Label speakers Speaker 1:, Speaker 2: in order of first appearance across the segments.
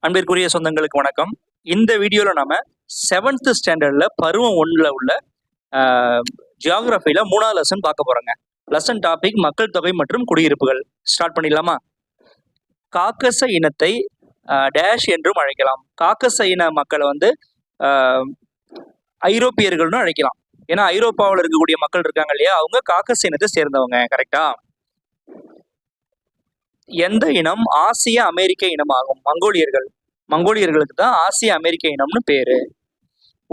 Speaker 1: அன்பிற்குரிய சொந்தங்களுக்கு வணக்கம். இந்த வீடியோவில் நாம 7th ஸ்டாண்டர்டில் பருவம் 1ல் உள்ள ஜியாகிரபியில் 3வது லெசன் பார்க்க போகிறோங்க. லெசன் டாபிக் மக்கள் தொகை மற்றும் குடியிருப்புகள். ஸ்டார்ட் பண்ணிடலாமா? காக்கச இனத்தை டேஷ் என்றும் அழைக்கலாம். காக்கச இன மக்களை வந்து ஐரோப்பியர்கள்னு அழைக்கலாம். ஏன்னா ஐரோப்பாவில் இருக்கக்கூடிய மக்கள் இருக்காங்க இல்லையா, அவங்க காக்கச இனத்தை சேர்ந்தவங்க. கரெக்டா? எந்த இனம் ஆசிய அமெரிக்க இனமாகும்? மங்கோலியர்களுக்கு தான் ஆசிய அமெரிக்க இனம்னு பேரு.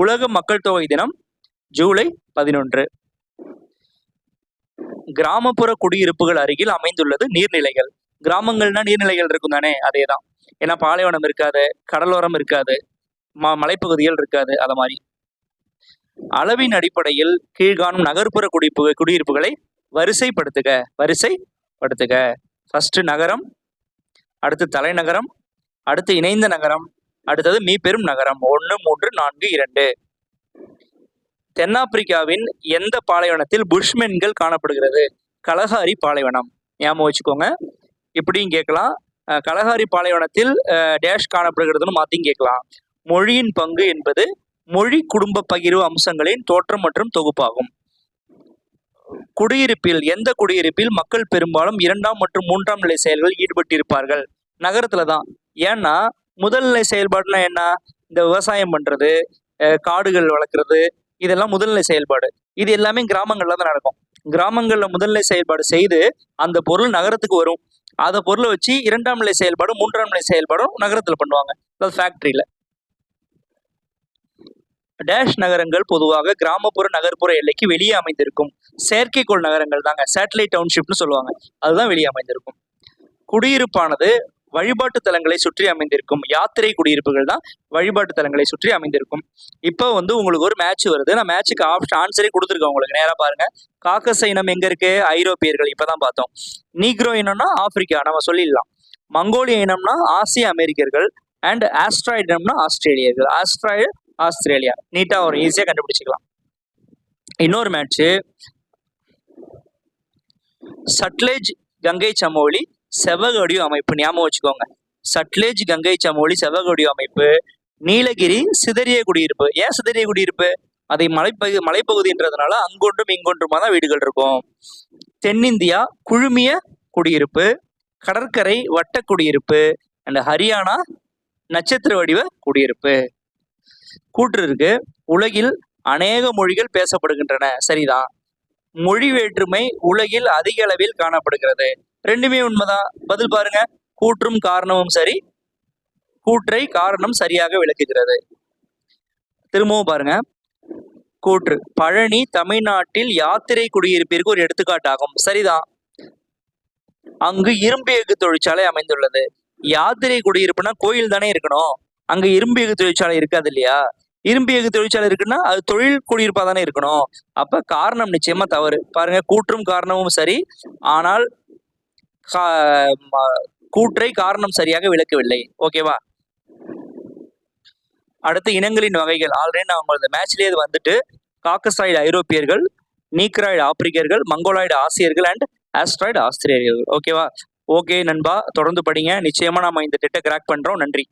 Speaker 1: உலக மக்கள் தொகை தினம் ஜூலை 11. கிராமப்புற குடியிருப்புகள் அருகில் அமைந்துள்ளது நீர்நிலைகள். கிராமங்கள்னா நீர்நிலைகள் இருக்கும் தானே, அதே தான். ஏன்னா பாலைவனம் இருக்காது, கடலோரம் இருக்காது, மலைப்பகுதிகள் இருக்காது. அத மாதிரி அளவின் அடிப்படையில் கீழ்காணும் நகர்ப்புற குடியிருப்புகளை வரிசைப்படுத்துக. ஃபர்ஸ்ட் நகரம், அடுத்து தலைநகரம், அடுத்து இணைந்த நகரம், அடுத்தது மீப்பெரும் நகரம். 1, 3, 4, 2. தென்னாப்பிரிக்காவின் எந்த பாலைவனத்தில் புஷ்மென்கள் காணப்படுகிறது? கலஹாரி பாலைவனம். ஞாபகம் வச்சுக்கோங்க. இப்படியும் கேட்கலாம். கலஹாரி பாலைவனத்தில் டேஷ் காணப்படுகிறதுன்னு மாத்தியும் கேட்கலாம். மொழியின் பங்கு என்பது மொழி குடும்ப பகிர்வு அம்சங்களின் தோற்றம் மற்றும் தொகுப்பாகும். எந்த குடியிருப்பில் மக்கள் பெரும்பாலும் 2ஆம் மற்றும் 3ஆம் நிலை செயல்களில் ஈடுபட்டிருப்பார்கள்? நகரத்துல தான். ஏன்னா முதல் நிலை செயல்பாடுனா என்ன? இந்த விவசாயம் பண்றது, காடுகள் வளர்க்குறது, இதெல்லாம் முதல்நிலை செயல்பாடு. இது எல்லாமே கிராமங்கள்ல தான் நடக்கும். கிராமங்கள்ல முதல்நிலை செயல்பாடு செய்து அந்த பொருள் நகரத்துக்கு வரும். அந்த பொருளை வச்சு 2ஆம் நிலை செயல்பாடும் 3ஆம் நிலை செயல்பாடும் நகரத்துல பண்ணுவாங்க, அதாவது ஃபேக்டரியில. டேஷ் நகரங்கள் பொதுவாக கிராமப்புற நகர்ப்புற எல்லைக்கு வெளியே அமைந்திருக்கும். செயற்கைக்கோள் நகரங்கள் தாங்க, சேட்டலைட் டவுன்ஷிப்னு சொல்லுவாங்க. அதுதான் வெளியே அமைந்திருக்கும். குடியிருப்பானது வழிபாட்டு தலங்களை சுற்றி அமைந்திருக்கும். யாத்திரை குடியிருப்புகள் தான் வழிபாட்டு தலங்களை சுற்றி அமைந்திருக்கும். இப்போ வந்து உங்களுக்கு ஒரு மேட்ச் வருது. நான் மேட்சுக்கு ஆன்சரே கொடுத்துருக்கேன் உங்களுக்கு. நேராக பாருங்க. காக்கச இனம் எங்க இருக்கு? ஐரோப்பியர்கள். இப்பதான் பார்த்தோம். நீக்ரோ இனம்னா ஆப்பிரிக்கா, நம்ம சொல்லிடலாம். மங்கோலிய இனம்னா ஆசிய அமெரிக்கர்கள். அண்ட் ஆஸ்ட்ராய்டு இனம்னா ஆஸ்திரேலியர்கள். ஆஸ்திரேலியா. நீட்டா ஒரு ஈஸியா கண்டுபிடிச்சிக்கலாம். இன்னொரு மேட்ச், சட்லேஜ் கங்கை சமோலி செவ்வகடிய அமைப்பு. ஞாபகம் வச்சுக்கோங்க. சட்லேஜ் கங்கை சமோலி செவ்வகடிய அமைப்பு. நீலகிரி சிதறிய குடியிருப்பு. ஏன் சிதறிய குடியிருப்பு? அதை மலைப்பகுதின்றதுனால அங்கொன்றும் இங்கொன்றுமா தான் வீடுகள் இருக்கும். தென்னிந்தியா குழுமிய குடியிருப்பு. கடற்கரை வட்ட குடியிருப்பு. அண்ட் ஹரியானா நட்சத்திர வடிவ குடியிருப்பு. கூற்று இருக்கு, உலகில் அநேக மொழிகள் பேசப்படுகின்றன. சரிதான். மொழி வேற்றுமை உலகில் அதிக அளவில் காணப்படுகிறது. ரெண்டுமே உண்மைதான். பதில் பாருங்க. கூற்றும் காரணமும் சரி, கூற்றை காரணம் சரியாக விளக்குகிறது. திரும்பவும் பாருங்க. கூற்று, பழனி தமிழ்நாட்டில் யாத்திரை குடியிருப்பிற்கு ஒரு எடுத்துக்காட்டாகும். சரிதான். அங்கு இரும்பு எஃகு தொழிற்சாலை அமைந்துள்ளது. யாத்திரை குடியிருப்புனா கோயில் தானே இருக்கணும், அங்க இரும்பு எஃகு தொழிற்சாலை இருக்காது இல்லையா? இரும்பு எஃகு தொழிற்சாலை இருக்குன்னா அது தொழில் குடியிருப்பா தானே இருக்கணும். அப்ப காரணம் நிச்சயமா தவறு. பாருங்க, கூற்றும் காரணமும் சரி, ஆனால் கூற்றை காரணம் சரியாக விளக்கவில்லை. ஓகேவா? அடுத்து இனங்களின் வகைகள். ஆல்ரெடி நான் உங்களது மேட்ச்லயே இது வந்துட்டு, காக்கசாய்டு ஐரோப்பியர்கள், நீக்ராய்டு ஆப்பிரிக்கர்கள், மங்கோலாய்டு ஆசியர்கள் அண்ட் ஆஸ்ட்ராய்டு ஆஸ்திரேலியர்கள். ஓகேவா? ஓகே நண்பா, தொடர்ந்து படிங்க. நிச்சயமா நாம இந்த திட்ட கிராக் பண்றோம். நன்றி.